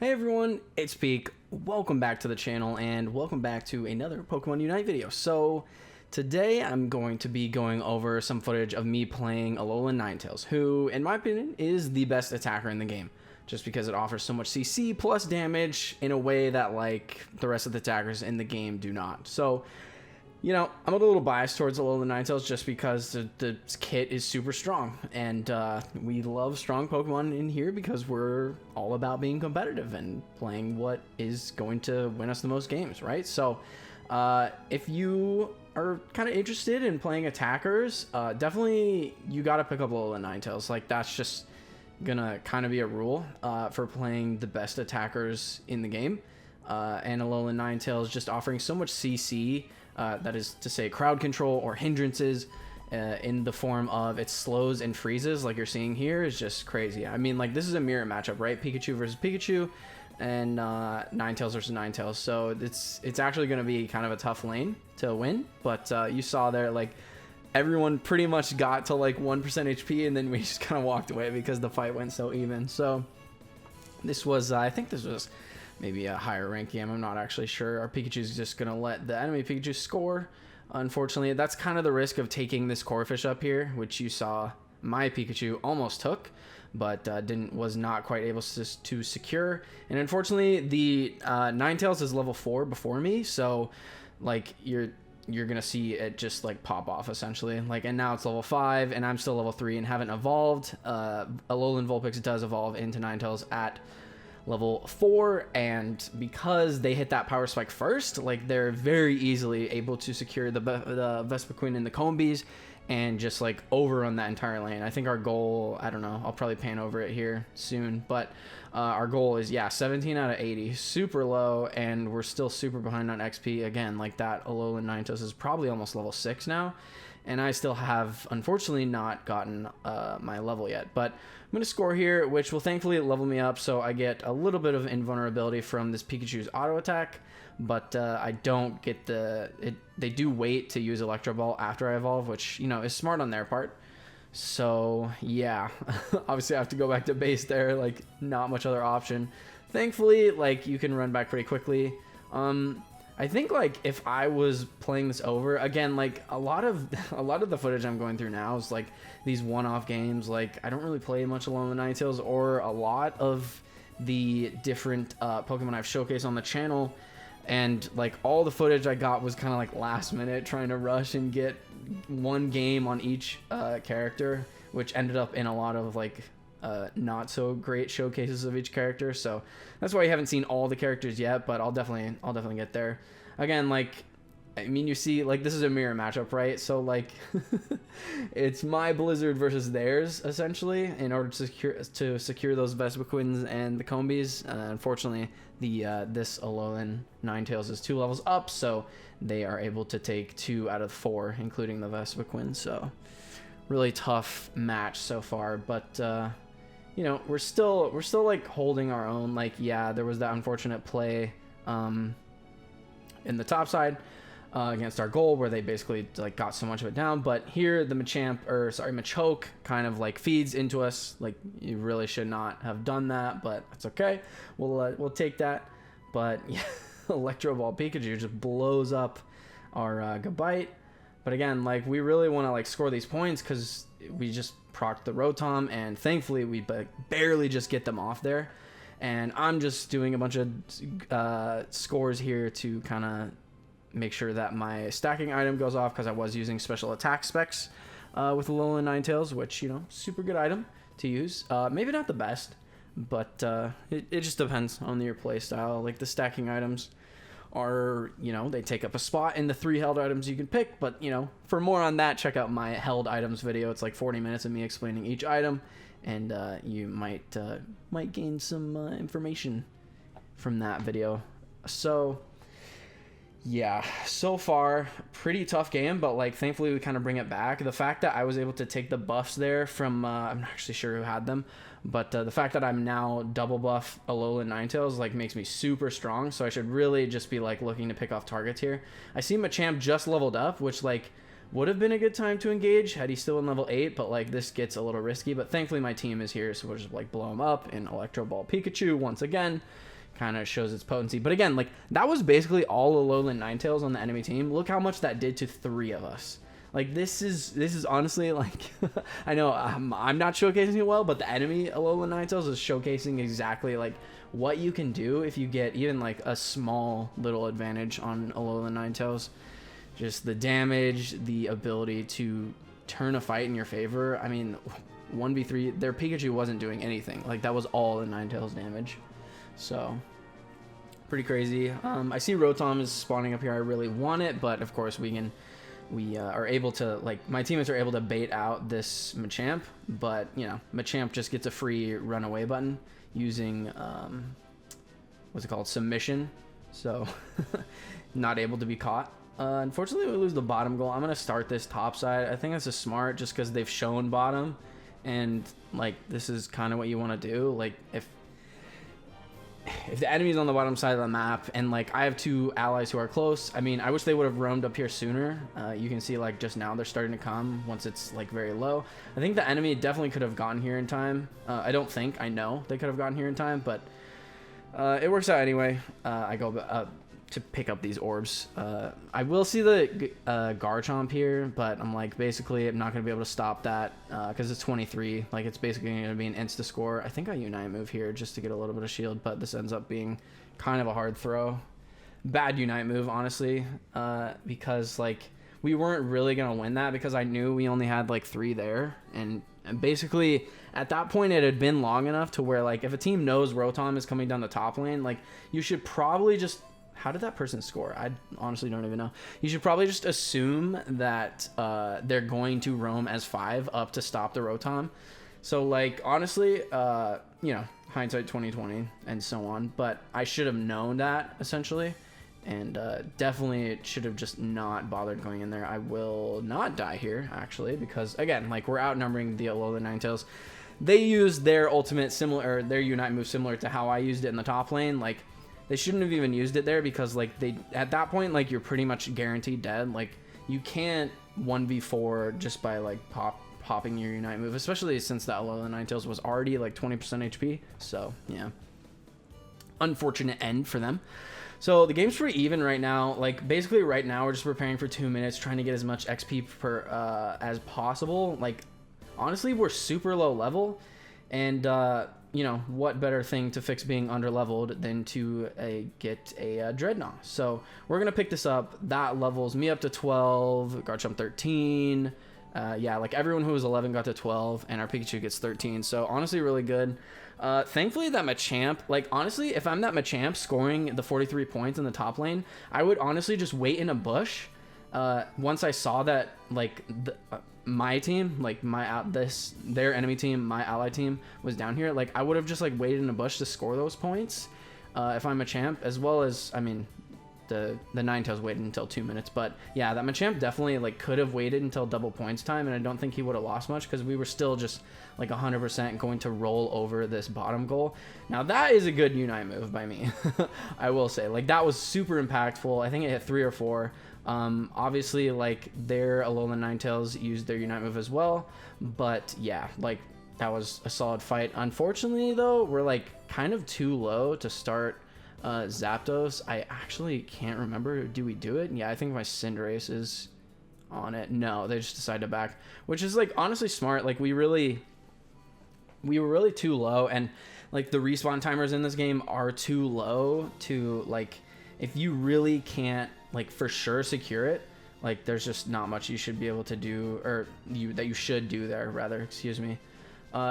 Hey everyone, it's Peek. Welcome back to the channel and welcome back to another Pokemon Unite video. So today I'm going to be going over some footage of me playing Alolan Ninetales, who in my opinion is the best attacker in the game, just because it offers so much CC plus damage in a way that like the rest of the attackers in the game do not. So you know, I'm a little biased towards Alolan Ninetales just because the kit is super strong, and we love strong Pokemon in here because we're all about being competitive and playing what is going to win us the most games, right? So if you are kind of interested in playing attackers, definitely you got to pick up Alolan Ninetales. Like, that's just gonna kind of be a rule for playing the best attackers in the game. And Alolan Ninetales just offering so much CC, that is to say crowd control or hindrances, in the form of it slows and freezes like you're seeing here, is just crazy. I mean, like, this is a mirror matchup, right? Pikachu versus Pikachu and Ninetales versus Ninetales, so it's actually going to be kind of a tough lane to win. But you saw there, like, everyone pretty much got to like 1% HP, and then we just kind of walked away because the fight went so even. So this was, I think this was maybe a higher rank game. I'm not actually sure. Our Pikachu's just gonna let the enemy Pikachu score. Unfortunately, that's kind of the risk of taking this Corphish up here, which you saw my Pikachu almost took, but was not quite able to secure. And unfortunately, the Ninetales is level 4 before me, so like you're gonna see it just like pop off essentially. Like, and now it's level 5, and I'm still level 3 and haven't evolved. Alolan Vulpix does evolve into Ninetales at level 4, and because they hit that power spike first, like, they're very easily able to secure the Vespiquen and the Combees and just like overrun that entire lane. I think our goal, I don't know, I'll probably pan over it here soon, but our goal is, yeah, 17 out of 80, super low, and we're still super behind on XP. Again, like, that Alolan Ninetales is probably almost level 6 now, and I still have, unfortunately, not gotten my level yet. But I'm going to score here, which will thankfully level me up, so I get a little bit of invulnerability from this Pikachu's auto attack, but I don't get they do wait to use Electro Ball after I evolve, which, you know, is smart on their part. So yeah, obviously I have to go back to base there, like, not much other option. Thankfully, like, you can run back pretty quickly. I think, like, if I was playing this over again, like, a lot of the footage I'm going through now is like these one-off games. Like, I don't really play much Alolan Ninetales or a lot of the different Pokemon I've showcased on the channel, and like all the footage I got was kind of like last minute, trying to rush and get one game on each character, which ended up in a lot of like not so great showcases of each character. So that's why you haven't seen all the characters yet, but I'll definitely get there. Again, like, I mean, you see, like, this is a mirror matchup, right? So like it's my Blizzard versus theirs essentially in order to secure those Vespiquens and the Combees. Unfortunately, this Alolan Ninetales is 2 levels up, so they are able to take 2 out of 4, including the Vespiquen. So really tough match so far, but you know, we're still like holding our own. Like, yeah, there was that unfortunate play in the top side against our goal where they basically like got so much of it down, but here the Machoke kind of like feeds into us. Like, you really should not have done that, but that's okay. We'll take that. But yeah, Electro Ball Pikachu just blows up our Gabite. But again, like, we really want to like score these points because we just procced the Rotom, and thankfully we barely just get them off there. And I'm just doing a bunch of scores here to kind of make sure that my stacking item goes off, because I was using special attack specs with Alolan Ninetales, which, you know, super good item to use. Maybe not the best, but it just depends on your play style. Like, the stacking items are, you know, they take up a spot in the 3 held items you can pick. But, you know, for more on that, check out my held items video. It's like 40 minutes of me explaining each item, and you might gain some information from that video. So yeah, so far pretty tough game, but like, thankfully we kind of bring it back. The fact that I was able to take the buffs there from I'm not actually sure who had them, but the fact that I'm now double buff Alolan Ninetales like makes me super strong, so I should really just be like looking to pick off targets here. I see Machamp just leveled up, which like would have been a good time to engage had he still in level 8, but like this gets a little risky. But thankfully my team is here, so we'll just like blow him up in Electro Ball Pikachu once again. kind of shows its potency. But again, like, that was basically all Alolan Ninetales on the enemy team. Look how much that did to 3 of us. Like, this is honestly, like, I know I'm not showcasing it well, but the enemy Alolan Ninetales is showcasing exactly, like, what you can do if you get even, like, a small little advantage on Alolan Ninetales. Just the damage, the ability to turn a fight in your favor. I mean, 1v3, their Pikachu wasn't doing anything. Like, that was all the Ninetales damage. So, pretty crazy. I see Rotom is spawning up here. I really want it, but of course we are able to, like, my teammates are able to bait out this Machamp, but, you know, Machamp just gets a free runaway button using, what's it called, submission, so not able to be caught. Unfortunately, we lose the bottom goal. I'm going to start this top side. I think this is smart just because they've shown bottom, and, like, this is kind of what you want to do. Like, if the enemy's on the bottom side of the map, and, like, I have 2 allies who are close, I mean, I wish they would have roamed up here sooner. You can see, like, just now they're starting to come once it's, like, very low. I think the enemy definitely could have gotten here in time. I don't think, I know they could have gotten here in time, but it works out anyway. I go to pick up these orbs. I will see the Garchomp here, but I'm like, basically I'm not going to be able to stop that because it's 23. Like, it's basically going to be an insta score. I think I Unite move here just to get a little bit of shield, but this ends up being kind of a hard throw. Bad Unite move, honestly, because, like, we weren't really going to win that because I knew we only had, like, 3 there, and basically at that point it had been long enough to where, like, if a team knows Rotom is coming down the top lane, like, you should probably just... How did that person score? I honestly don't even know. You should probably just assume that they're going to roam as 5 up to stop the Rotom. So, like, honestly, you know, hindsight 2020 and so on. But I should have known that, essentially. And definitely should have just not bothered going in there. I will not die here, actually, because, again, like, we're outnumbering the Alolan Ninetales. They use their ultimate similar, or their Unite move similar to how I used it in the top lane. Like, they shouldn't have even used it there because, like, they, at that point, like, you're pretty much guaranteed dead. Like, you can't 1v4 just by, like, popping your Unite move, especially since the Alolan Ninetales was already, like, 20% HP. So, yeah. Unfortunate end for them. So, the game's pretty even right now. Like, basically right now, we're just preparing for 2 minutes, trying to get as much XP per, as possible. Like, honestly, we're super low level, and, you know, what better thing to fix being underleveled than to get a Dreadnought. So we're going to pick this up. That levels me up to 12, Garchomp 13. Yeah, like, everyone who was 11 got to 12, and our Pikachu gets 13. So honestly, really good. Thankfully, that Machamp, like, honestly, if I'm that Machamp scoring the 43 points in the top lane, I would honestly just wait in a bush. Once I saw that, like, my team, like, their enemy team, my ally team was down here, like, I would have just, like, waited in a bush to score those points if I'm a champ, as well as, I mean, the Ninetales waited until 2 minutes, but yeah, that Machamp definitely, like, could have waited until double points time, and I don't think he would have lost much because we were still just, like, 100% going to roll over this bottom goal. Now, that is a good Unite move by me. I will say, like, that was super impactful. I think it hit 3 or 4. Obviously, like, their Alolan Ninetales used their Unite move as well, but yeah, like, that was a solid fight. Unfortunately, though, we're, like, kind of too low to start Zapdos. I actually can't remember. Do we do it? Yeah, I think my Cinderace is on it. No, they just decided to back, which is, like, honestly smart. Like, we were really too low, and, like, the respawn timers in this game are too low to, like, if you really can't, like, for sure secure it, like, there's just not much you should be able to do, or that you should do there, rather, excuse me.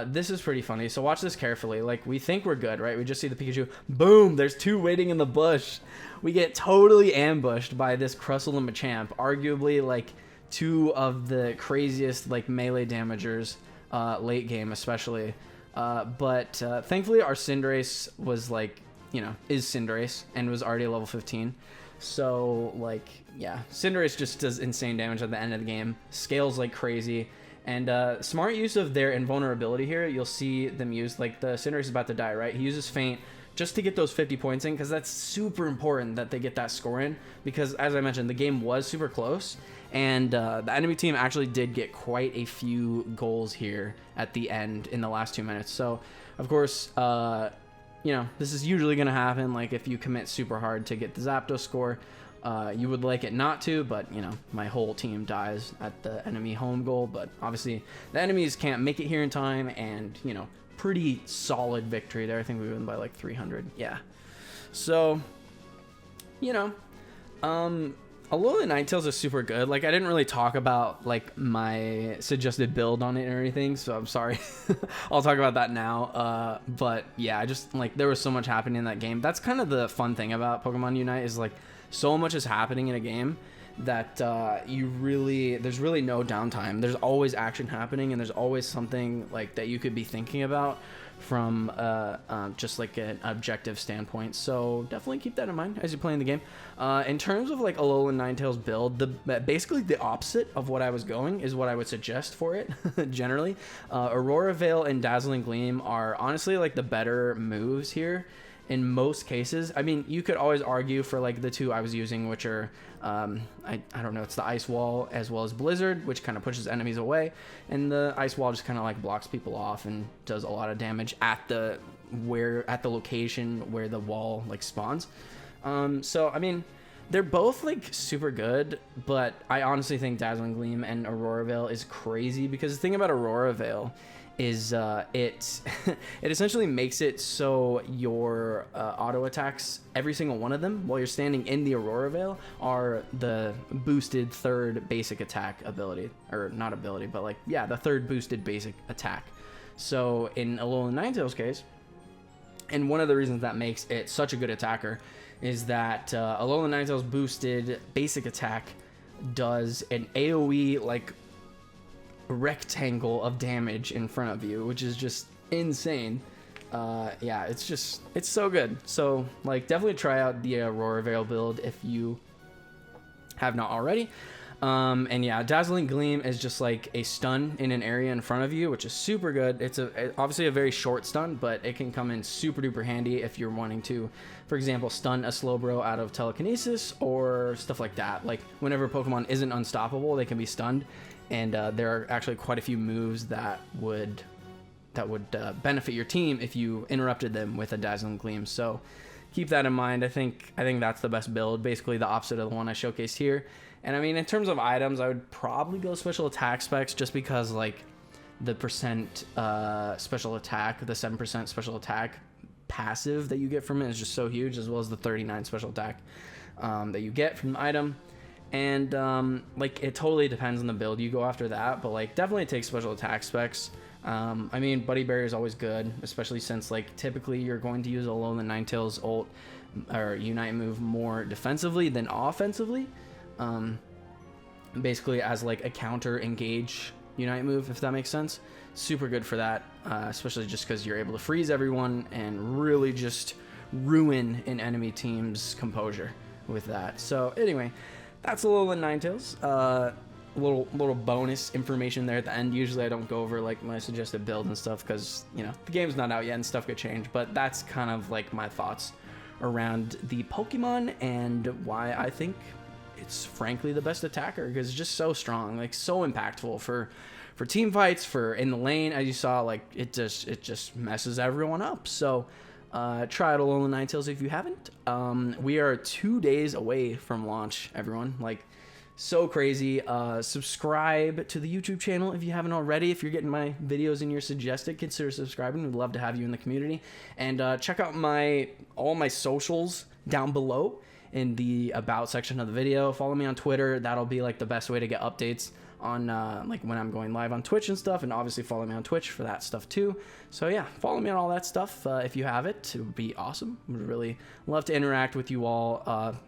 This is pretty funny, so watch this carefully. Like, we think we're good, right? We just see the Pikachu. Boom! There's 2 waiting in the bush. We get totally ambushed by this Crustle and Machamp, arguably, like, 2 of the craziest, like, melee damagers late game, especially. But thankfully, our Cinderace was, like, you know, is Cinderace, and was already level 15. So, like, yeah, Cinderace just does insane damage at the end of the game, scales like crazy, and smart use of their invulnerability here. You'll see them use, like, the Cinderace is about to die, right? He uses Feint just to get those 50 points in, because that's super important that they get that score in, because, as I mentioned, the game was super close, and the enemy team actually did get quite a few goals here at the end in the last 2 minutes. So, of course, you know, this is usually going to happen. Like, if you commit super hard to get the Zapdos score, you would like it not to, but, you know, my whole team dies at the enemy home goal. But obviously, the enemies can't make it here in time, and, you know, pretty solid victory there. I think we win by, like, 300. Yeah. So, you know, Alolan Ninetales is super good. Like, I didn't really talk about, like, my suggested build on it or anything, so I'm sorry. I'll talk about that now. But, yeah, I just, like, there was so much happening in that game. That's kind of the fun thing about Pokemon Unite is, like, so much is happening in a game that there's really no downtime. There's always action happening, and there's always something, like, that you could be thinking about from just like an objective standpoint. So definitely keep that in mind as you're playing the game. In terms of like Alolan Ninetales build, basically the opposite of what I was going is what I would suggest for it. Generally, Aurora Veil and Dazzling Gleam are honestly like the better moves here in most cases. I mean, you could always argue for like the two I was using, which are I don't know, it's the Ice Wall as well as Blizzard, which kind of pushes enemies away, and the Ice Wall just kind of like blocks people off and does a lot of damage at the location where the wall like spawns. So I mean, they're both like super good, but I honestly think Dazzling Gleam and Aurora Veil is crazy, because the thing about Aurora Veil is it essentially makes it so your auto attacks, every single one of them while you're standing in the Aurora Veil, are the boosted third basic attack ability, or not ability, but like, yeah, the third boosted basic attack. So in Alolan Ninetales case, and one of the reasons that makes it such a good attacker is that Alolan Ninetales boosted basic attack does an AoE like rectangle of damage in front of you, which is just insane. Yeah, it's so good. So like, definitely try out the Aurora Veil build if you have not already. And yeah, Dazzling Gleam is just like a stun in an area in front of you, which is super good. It's obviously a very short stun, but it can come in super duper handy if you're wanting to, for example, stun a Slowbro out of telekinesis or stuff like that. Like, whenever Pokemon isn't unstoppable, they can be stunned. And there are actually quite a few moves that would benefit your team if you interrupted them with a Dazzling Gleam. So keep that in mind. I think that's the best build, basically the opposite of the one I showcased here. And I mean, in terms of items, I would probably go special attack specs, just because like the percent special attack, the 7% special attack passive that you get from it is just so huge, as well as the 39 special attack that you get from the item. And like, it totally depends on the build you go after that, but like, definitely take special attack specs. I mean, Buddy Barrier is always good, especially since like typically you're going to use Alolan Ninetales ult or Unite move more defensively than offensively, basically as like a counter engage Unite move, if that makes sense. Super good for that, especially just because you're able to freeze everyone and really just ruin an enemy team's composure with that. So anyway, that's Alolan Ninetales. Little bonus information there at the end. Usually I don't go over like my suggested build and stuff, because, you know, the game's not out yet and stuff could change, but that's kind of like my thoughts around the Pokemon and why I think it's frankly the best attacker, because it's just so strong, like so impactful for team fights, for in the lane, as you saw. Like, it just messes everyone up. So try out Alolan Ninetales if you haven't. We are 2 days away from launch, everyone. Like, so crazy. Subscribe to the YouTube channel if you haven't already. If you're getting my videos and you're suggested, consider subscribing. We'd love to have you in the community. And check out all my socials down below in the about section of the video. Follow me on Twitter. That'll be like the best way to get updates on like when I'm going live on Twitch and stuff, and obviously follow me on Twitch for that stuff too. So yeah, follow me on all that stuff if you have it. It would be awesome. Would really love to interact with you all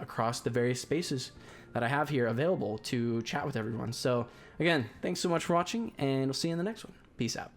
across the various spaces that I have here available to chat with everyone. So again, thanks so much for watching, and we'll see you in the next one. Peace out.